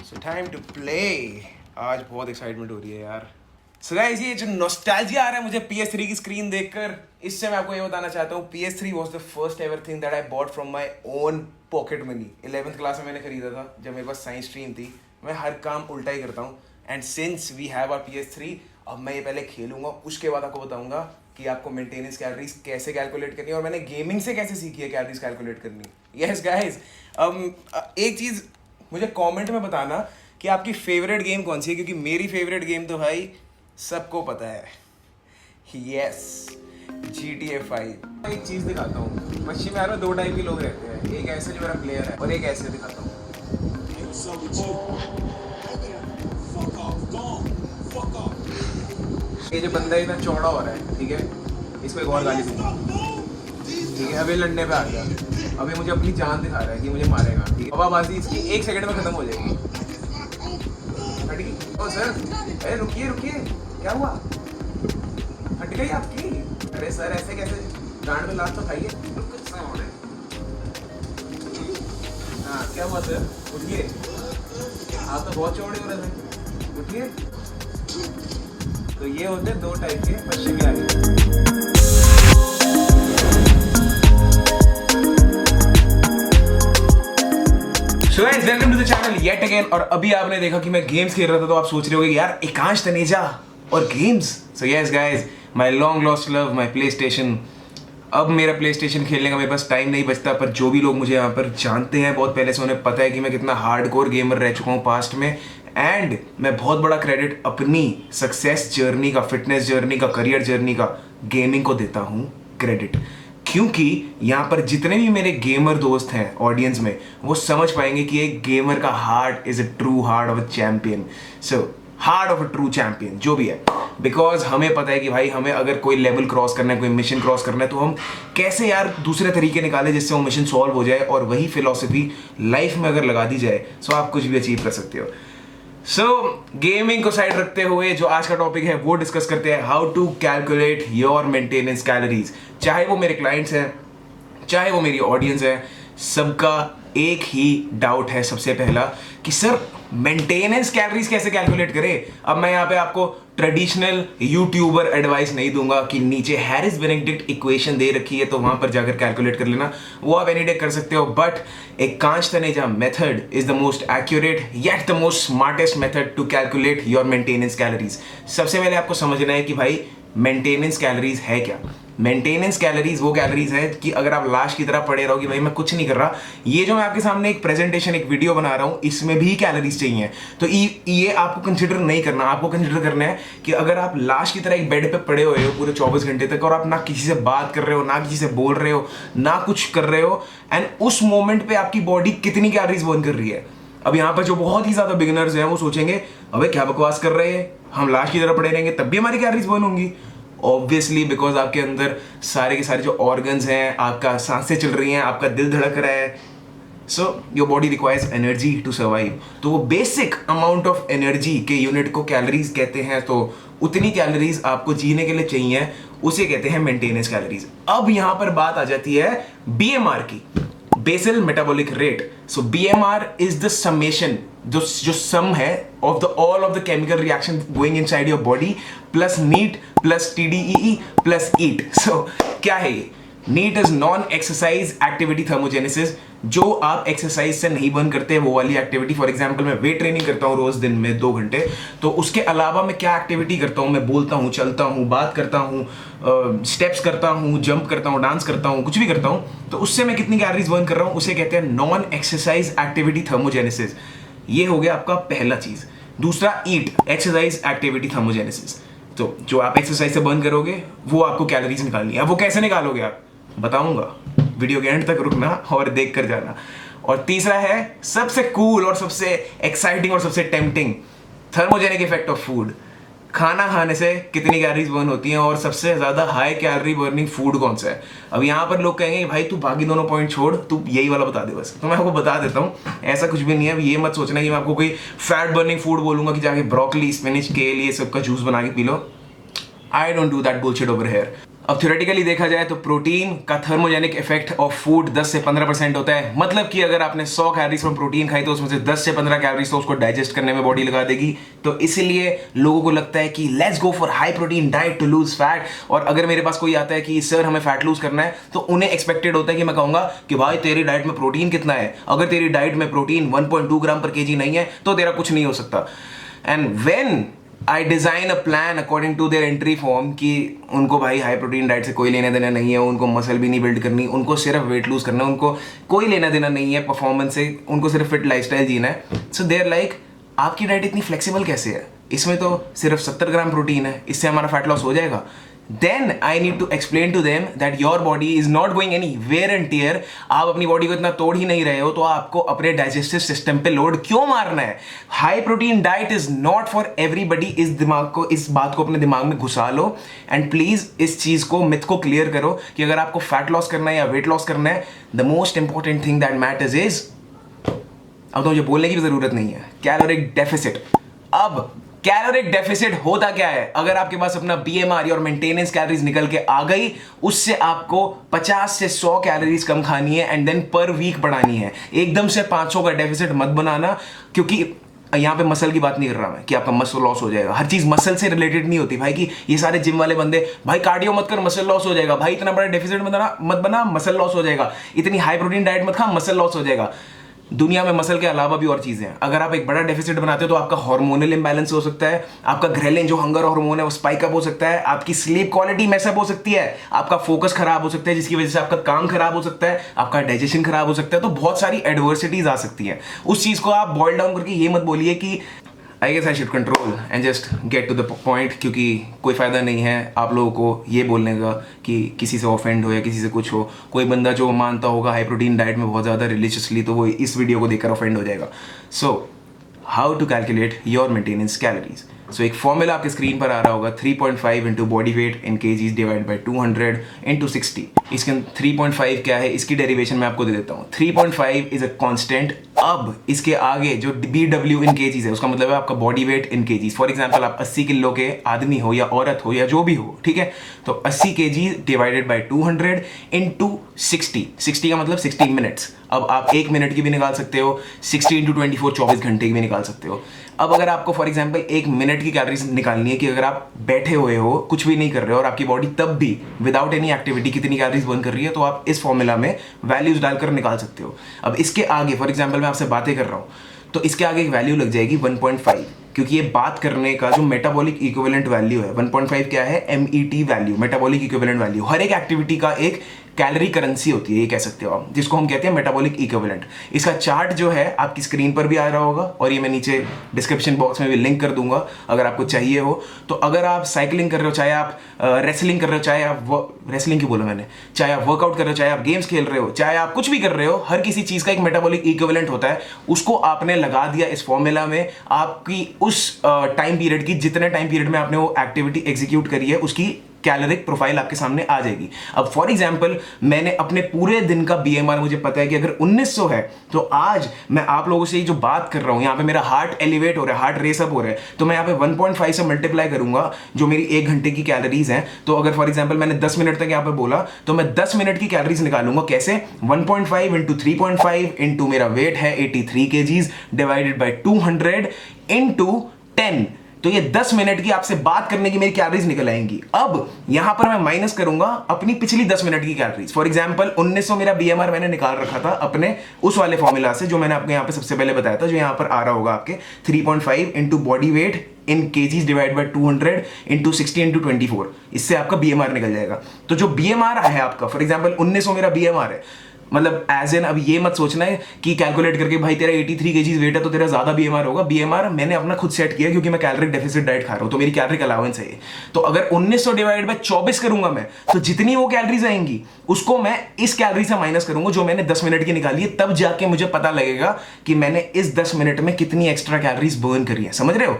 So time to play. आज बहुत excitement हो रही है यार। सो गाइस, ये जो नॉस्टैल्जिया आ रहा है मुझे PS3 की स्क्रीन देखकर, इससे मैं आपको ये बताना चाहता हूँ PS3 was the first ever thing that I bought from my own pocket money. 11th class में मैंने खरीदा था जब मेरे पास साइंस स्ट्रीम थी। मैं हर काम उल्टा ही करता हूँ। And since we have our PS3, अब मैं ये पहले खेलूंगा, उसके बाद आपको बताऊंगा कि आपको मेंटेनेंस कैलोरीज कैसे कैलकुलेट करनी है और मैंने गेमिंग से कैसे सीखी है कैलोरीज कैलकुलेट करनी। यस गाइस, एक चीज़ मुझे कमेंट में बताना कि आपकी फेवरेट गेम कौन सी है, क्योंकि मेरी फेवरेट गेम तो भाई सबको पता है। Yes, GTA 5। एक चीज़ दिखाता हूँ, पश्चिम बिहार में दो टाइप के लोग रहते हैं, एक ऐसे जो मेरा प्लेयर है और एक ऐसे दिखाता हूँ। ये जो बंदा इतना चौड़ा हो रहा है, ठीक है, इसको एक और गाली दूंगा, ठीक है। अभी लड़ने पे आ गया, अभी मुझे अपनी जान दिखा रहा है कि मुझे मारेगा, ठीक है। हवाबाजी इसकी 1 सेकंड में खत्म हो जाएगी। हट गई। ओ सर, अरे रुकिए रुकिए, क्या हुआ? हट गई आपकी? अरे सर, ऐसे कैसे? गांड में लात तो खाइए। हाँ, क्या हुआ सर? उठिए, आप तो बहुत चौड़े हो रहे थे, उठिए। तो ये होते हैं दो टाइप के पश्चिमी Bihari. So guys, welcome to the channel yet again. और अभी आपने देखा कि मैं गेम्स खेल रहा था, तो आप सोच रहे होंगे यार एकांश तनेजा और games. So yes guys, my long lost love, my play station. अब मेरा प्ले स्टेशन खेलने का मेरे पास टाइम नहीं बचता, पर जो भी लोग मुझे यहाँ पर जानते हैं बहुत पहले से, उन्हें पता है कि मैं कितना हार्डकोर गेमर रह चुका हूँ पास्ट में। एंड मैं बहुत बड़ा क्रेडिट अपनी सक्सेस जर्नी का, फिटनेस जर्नी का, करियर जर्नी का गेमिंग को देता हूँ क्रेडिट। क्योंकि यहाँ पर जितने भी मेरे गेमर दोस्त हैं ऑडियंस में, वो समझ पाएंगे कि एक गेमर का heart is a true heart of a champion. So heart of a true champion जो भी है, बिकॉज हमें पता है कि भाई हमें अगर कोई लेवल क्रॉस करना है, कोई मिशन क्रॉस करना है, तो हम कैसे यार दूसरे तरीके निकालें जिससे वो मिशन सॉल्व हो जाए। और वही फिलॉसफी लाइफ में अगर लगा दी जाए, सो आप कुछ भी अचीव कर सकते हो। सो गेमिंग को साइड रखते हुए जो आज का टॉपिक है वो डिस्कस करते हैं, how to calculate your maintenance calories. चाहे वो मेरे क्लाइंट्स हैं, चाहे वो मेरी ऑडियंस है, सबका एक ही डाउट है सबसे पहला कि सर मेंटेनेंस कैलोरीज कैसे कैलकुलेट करें। अब मैं यहाँ पे आपको ट्रेडिशनल यूट्यूबर एडवाइस नहीं दूंगा कि नीचे हैरिस बेनेडिक्ट इक्वेशन दे रखी है तो वहां पर जाकर कैलकुलेट कर लेना, वो आप एनी डे कर सकते हो। But Ekansh Taneja method is the most accurate yet the most smartest method to calculate your maintenance calories. सबसे पहले आपको समझना है कि भाई मेंटेनेंस कैलोरीज है क्या। मेंटेनेंस कैलोरीज वो कैलोरीज है कि अगर आप लाश की तरह पड़े रहो कि भाई मैं कुछ नहीं कर रहा, ये जो मैं आपके सामने एक प्रेजेंटेशन, एक वीडियो बना रहा हूं, इसमें भी कैलोरीज चाहिए, तो ये आपको कंसिडर नहीं करना। आपको कंसिडर करना है कि अगर आप लाश की तरह एक बेड पे पड़े हुए हो पूरे 24 घंटे तक और आप ना किसी से बात कर रहे हो, ना किसी से बोल रहे हो, ना कुछ कर रहे हो, एंड उस मोमेंट पे आपकी बॉडी कितनी कैलोरीज बर्न कर रही है। अब यहाँ पर जो बहुत ही ज्यादा बिगिनर्स हैं वो सोचेंगे अबे क्या बकवास कर रहे हैं, हम लाश की तरह पड़े रहेंगे तब भी हमारी कैलोरीज बर्न होंगी। ऑब्वियसली, बिकॉज आपके अंदर सारे के सारे जो ऑर्गन्स हैं, आपका सांसें चल रही हैं, आपका दिल धड़क रहा है, so your body requires energy to survive. तो वो बेसिक अमाउंट ऑफ एनर्जी के यूनिट को कैलोरीज कहते हैं। तो उतनी कैलोरीज आपको जीने के लिए चाहिए, उसे कहते हैं मेंटेनेंस कैलोरीज। अब यहाँ पर बात आ जाती है BMR की, basal metabolic rate. So BMR is the summation, जो सम है of the all of the chemical reaction going inside your body plus NEAT plus TDEE plus EAT. So क्या है ये? NEAT is non exercise activity thermogenesis, जो आप exercise से नहीं burn करते वो वाली एक्टिविटी। फॉर एग्जांपल मैं वेट ट्रेनिंग करता हूँ रोज दिन में 2 घंटे, तो उसके अलावा मैं क्या एक्टिविटी करता हूँ? मैं बोलता हूँ, चलता हूँ, बात करता हूँ, स्टेप्स करता हूँ, जंप करता हूँ, डांस करता हूँ, कुछ भी करता हूँ, तो उससे मैं कितनी कैलोरीज बर्न कर रहा हूँ, उसे कहते हैं नॉन एक्सरसाइज एक्टिविटी थर्मोजेनेसिस। ये हो गया आपका पहला चीज। दूसरा ईट, एक्सरसाइज एक्टिविटी थर्मोजेनेसिस। तो जो आप एक्सरसाइज से बर्न करोगे वो आपको कैलोरीज निकालनी है। वो कैसे निकालोगे आप बताऊंगा, वीडियो के एंड तक रुकना और देख कर जाना। और तीसरा है सबसे कूल और सबसे एक्साइटिंग और सबसे tempting, thermogenic effect of food. खाना खाने से कितनी कैलोरीज बर्न होती हैं और सबसे ज्यादा हाई कैलोरी बर्निंग फूड कौन सा है। अब यहाँ पर लोग कहेंगे भाई तू बाकी दोनों पॉइंट छोड़, तू यही वाला बता दे बस। तो मैं आपको बता देता हूँ, ऐसा कुछ भी नहीं है। अब ये मत सोचना कि मैं आपको कोई फैट बर्निंग फूड बोलूंगा कि जाके ब्रोकली, स्पिनच, केल, ये सबका जूस बना के P low. I don't do that bullshit over here. अब थ्योरेटिकली देखा जाए तो प्रोटीन का थर्मोजेनिक इफेक्ट ऑफ फूड 10 से 15% होता है। मतलब कि अगर आपने 100 कैलोरीज फ्रॉम प्रोटीन खाई तो उसमें से 10 से 15 कैलोरीज तो उसको डाइजेस्ट करने में बॉडी लगा देगी। तो इसलिए लोगों को लगता है कि let's go for high protein diet to lose fat. और अगर मेरे पास कोई आता है कि सर हमें फैट लूज करना है, तो उन्हें एक्सपेक्टेड होता है कि मैं कहूंगा कि भाई तेरी डाइट में प्रोटीन कितना है। अगर तेरी डाइट में प्रोटीन 1.2 ग्राम पर केजी नहीं है तो तेरा कुछ नहीं हो सकता। And when I design a plan according to their entry form कि उनको भाई हाई प्रोटीन डाइट से कोई लेना देना नहीं है, उनको मसल भी नहीं बिल्ड करनी, उनको सिर्फ वेट लूज करना है, उनको कोई लेना देना नहीं है परफॉर्मेंस से, उनको सिर्फ फिट लाइफस्टाइल जीना है। सो देयर लाइक आपकी डाइट इतनी फ्लेक्सिबल कैसे है, इसमें तो सिर्फ 70 ग्राम प्रोटीन है, इससे हमारा फैट लॉस हो जाएगा। Then I need to explain to them that your body is not going any wear and tear। आप अपनी बॉडी को इतना तोड़ ही नहीं रहे हो तो आपको अपने डाइजेस्टिव सिस्टम पे लोड क्यों मारना है। High protein diet is not for everybody. इस बात को अपने दिमाग में घुसा लो एंड प्लीज इस चीज को, मिथ को क्लियर करो कि अगर आपको फैट लॉस करना है या वेट लॉस करना है, the most important thing that matters is, अब तो मुझे बोलने की भी जरूरत नहीं है, कैलोरिक डेफिसिट। अब कैलोरिक डेफिसिट होता क्या है? अगर आपके पास अपना बीएमआर और मेंटेनेंस कैलोरीज निकल के आ गई, उससे आपको 50 से 100 कैलोरीज कम खानी है एंड देन पर वीक बढ़ानी है। एकदम से 500 का डेफिसिट मत बनाना, क्योंकि यहाँ पे मसल की बात नहीं कर रहा मैं कि आपका मसल लॉस हो जाएगा। हर चीज मसल से रिलेटेड नहीं होती भाई, कि ये सारे जिम वाले बंदे भाई कार्डियो मत कर मसल लॉस हो जाएगा, भाई इतना बड़ा डेफिसिट मत बना मसल लॉस हो जाएगा, इतनी हाई प्रोटीन डाइट मत खा मसल लॉस हो जाएगा। दुनिया में मसल के अलावा भी और चीजें हैं। अगर आप एक बड़ा डेफिसिट बनाते हो तो आपका हार्मोनल इंबैलेंस हो सकता है, आपका ग्रेलिन जो हंगर हार्मोन है वो स्पाइक अप हो सकता है, आपकी स्लीप क्वालिटी मैसअप हो सकती है, आपका फोकस खराब हो सकता है जिसकी वजह से आपका काम खराब हो सकता है, आपका डाइजेशन खराब हो सकता है। तो बहुत सारी एडवर्सिटीज आ सकती है। उस चीज को आप बॉइल डाउन करके ये मत बोलिए कि I guess I should control and just get to the point, क्योंकि कोई फ़ायदा नहीं है आप लोगों को ये बोलने का कि किसी से ऑफेंड हो या किसी से कुछ हो। कोई बंदा जो मानता होगा हाई प्रोटीन डाइट में बहुत ज़्यादा रिलीजियसली, तो वो इस वीडियो को देखकर ऑफेंड हो जाएगा। So how to calculate your maintenance calories. So एक फॉर्मूला आपके स्क्रीन पर आ रहा होगा, 3.5 into body weight in kgs divide by 200 into 60। इसके 3.5 क्या है, इसकी डेरिवेशन मैं आपको दे देता हूँ। 3.5 इज अ कांस्टेंट। अब इसके आगे जो BW इन केजीज है उसका मतलब है आपका body weight in KGs. For example आप 80 किलो के आदमी हो या औरत हो या जो भी हो, ठीक है, तो 80 kg डिवाइडेड बाई 200 इंटू 60 का मतलब 60 मिनट्स। अब आप 1 मिनट की भी निकाल सकते हो, 60 इंटू 24 24 घंटे की भी निकाल सकते हो। अब अगर आपको फॉर एग्जाम्पल 1 मिनट की कैलोरीज निकालनी है कि अगर आप बैठे हुए हो कुछ भी नहीं कर रहे हो और आपकी बॉडी तब भी विदाउट एनी एक्टिविटी कितनी कैलोरीज बर्न कर रही है, तो आप इस फॉर्मूला में वैल्यूज डालकर निकाल सकते हो। अब इसके आगे फॉर एग्जाम्पल मैं आपसे बातें कर रहा हूँ तो इसके आगे एक वैल्यू लग जाएगी 1.5, क्योंकि ये बात करने का जो मेटाबॉलिक इक्विवेलेंट वैल्यू है 1.5 क्या है, MET value, metabolic equivalent value. हर एक एक्टिविटी का एक कैलोरी करेंसी होती है, ये कह सकते हो आप, जिसको हम कहते हैं मेटाबॉलिक इक्विवेलेंट। इसका चार्ट जो है आपकी स्क्रीन पर भी आ रहा होगा और ये मैं नीचे डिस्क्रिप्शन बॉक्स में भी लिंक कर दूंगा अगर आपको चाहिए हो। तो अगर आप साइकिलिंग कर रहे हो, चाहे आप रेसलिंग कर रहे हो, चाहे आप रेसलिंग क्यों बोला मैंने, चाहे आप वर्कआउट कर रहे हो, चाहे आप गेम्स खेल रहे हो, चाहे आप कुछ भी कर रहे हो, हर किसी चीज़ का एक मेटाबॉलिक इक्विवेलेंट होता है। उसको आपने लगा दिया इस फॉर्मूला में, आपकी उस टाइम पीरियड की, जितने टाइम पीरियड में आपने वो एक्टिविटी एग्जीक्यूट करी है उसकी कैलोरिक प्रोफाइल आपके सामने आ जाएगी। अब फॉर एग्जांपल मैंने अपने पूरे दिन का बीएमआर, मुझे पता है कि अगर 1900 है तो आज मैं आप लोगों से जो बात कर रहा हूं, यहाँ पे मेरा हार्ट एलिवेट हो रहा है, हार्ट रेस अप हो रहा है, तो मैं यहाँ पे 1.5 से मल्टीप्लाई करूंगा जो मेरी 1 घंटे की कैलोरीज हैं। तो अगर फॉर एग्जांपल मैंने 10 मिनट तक यहाँ पे बोला तो मैं 10 मिनट की कैलोरीज निकालूंगा। कैसे? 1.5 इंटू 3.5 इंटू मेरा वेट है 83 kgs डिवाइडेड बाई 200 इंटू 10, तो ये 10 मिनट की आपसे बात करने की मेरी कैलोरीज निकल आएंगी। अब यहां पर मैं माइनस करूंगा अपनी पिछली 10 मिनट की कैलोरीज। फॉर एग्जांपल 1900 मेरा बीएमआर मैंने निकाल रखा था अपने उस वाले फॉर्मूला से जो मैंने आपको यहां पे सबसे पहले बताया था, जो यहां पर आ रहा होगा आपके 3.5 into body weight in kgs divide by 200 into 60 into 24, इससे आपका बीएमआर निकल जाएगा। तो जो बीएमआर है आपका, फॉर एग्जाम्पल 1900 मेरा बीएमआर है, मतलब एज एन, अब ये मत सोचना है कि कैलकुलेट करके भाई तेरा 83 kgs वेट है तो तेरा ज्यादा बीएमआर होगा। बीएमआर मैंने अपना खुद सेट किया क्योंकि मैं कैलोरिक डेफिसिट डाइट खा रहा हूं, तो मेरी कैलोरिक अलाउंस है ये। तो अगर 1900 डिवाइड बाय 24 करूंगा मैं, तो जितनी वो कैलोरीज आएंगी उसको मैं इस कैलोरी से माइनस करूंगा जो मैंने 10 मिनट की निकाली है, तब जाके मुझे पता लगेगा कि मैंने इस 10 मिनट में कितनी एक्स्ट्रा कैलोरीज बर्न करी है। समझ रहे हो?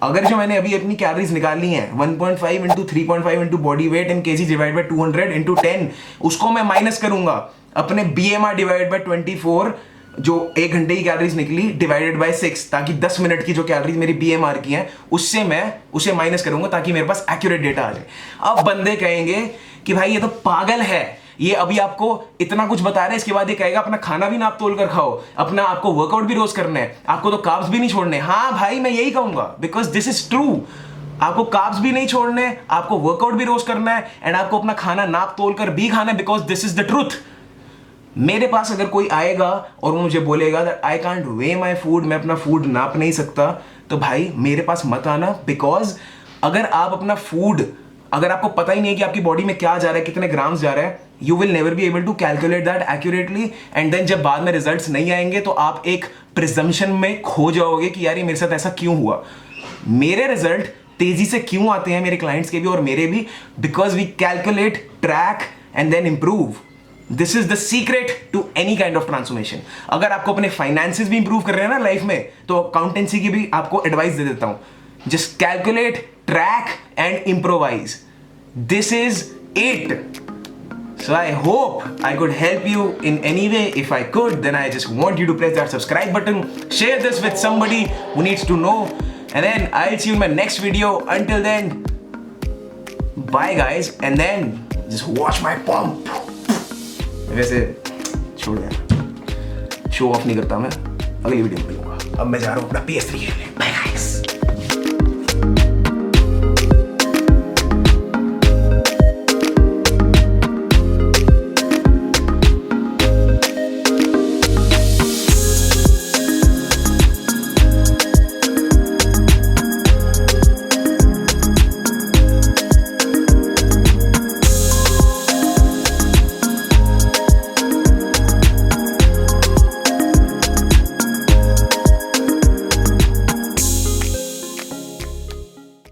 अगर जो मैंने अभी अपनी कैलोरीज निकाली हैं 1.5 into 3.5 into body weight in KG divide by 200 into 10, उसको मैं माइनस करूंगा अपने बीएमआर डिवाइड बाई 24 जो 1 घंटे की कैलोरीज निकली डिवाइडेड बाय 6, ताकि 10 मिनट की जो कैलोरीज मेरी BMR की हैं उससे मैं उसे माइनस करूंगा ताकि मेरे पास एक्यूरेट डेटा आ जाए। अब बंदे कहेंगे कि भाई ये तो पागल है, ये अभी आपको इतना कुछ बता रहे हैं, इसके बाद ये कहेगा अपना खाना भी नाप तोल कर खाओ, अपना आपको वर्कआउट भी रोज करना है, आपको तो कार्ब्स भी नहीं छोड़ने। हाँ भाई मैं यही कहूंगा, बिकॉज दिस इज ट्रू। आपको कार्ब्स भी नहीं छोड़ने, आपको वर्कआउट भी रोज करना है, एंड आपको अपना खाना नाप तोल कर भी खाना है, because this is the truth. मेरे पास अगर कोई आएगा और वो मुझे बोलेगा that I can't way my food, मैं अपना फूड नाप नहीं सकता, तो भाई मेरे पास मत आना। बिकॉज अगर आप अपना फूड, अगर आपको पता ही नहीं है कि आपकी बॉडी में क्या जा रहा है, कितने ग्राम्स जा रहा है, you will never be able to calculate that accurately, and then जब बाद में रिजल्ट्स नहीं आएंगे तो आप एक प्रिजम्पशन में खो जाओगे कि यार ये मेरे साथ ऐसा क्यों हुआ। मेरे रिजल्ट तेजी से क्यों आते हैं, मेरे क्लाइंट्स के भी और मेरे भी, because we calculate, track and then improve. This is the secret to any kind of transformation. अगर आपको अपने फाइनेंसेस भी इंप्रूव कर रहे हैं ना लाइफ में, तो अकाउंटेंसी की भी आपको एडवाइस दे देता हूं। Just calculate, track and improvise. This is it. So I hope I could help you in any way. If I could, then I just want you to press that subscribe button, share this with somebody who needs to know, and then I'll see you in my next video. Until then, bye guys, and then just watch my pump. वैसे छोड़ यार, show off नहीं करता मैं, अगली video में मिलूंगा। अब मैं जा रहा हूँ अपना PS3 खेलने। Bye guys.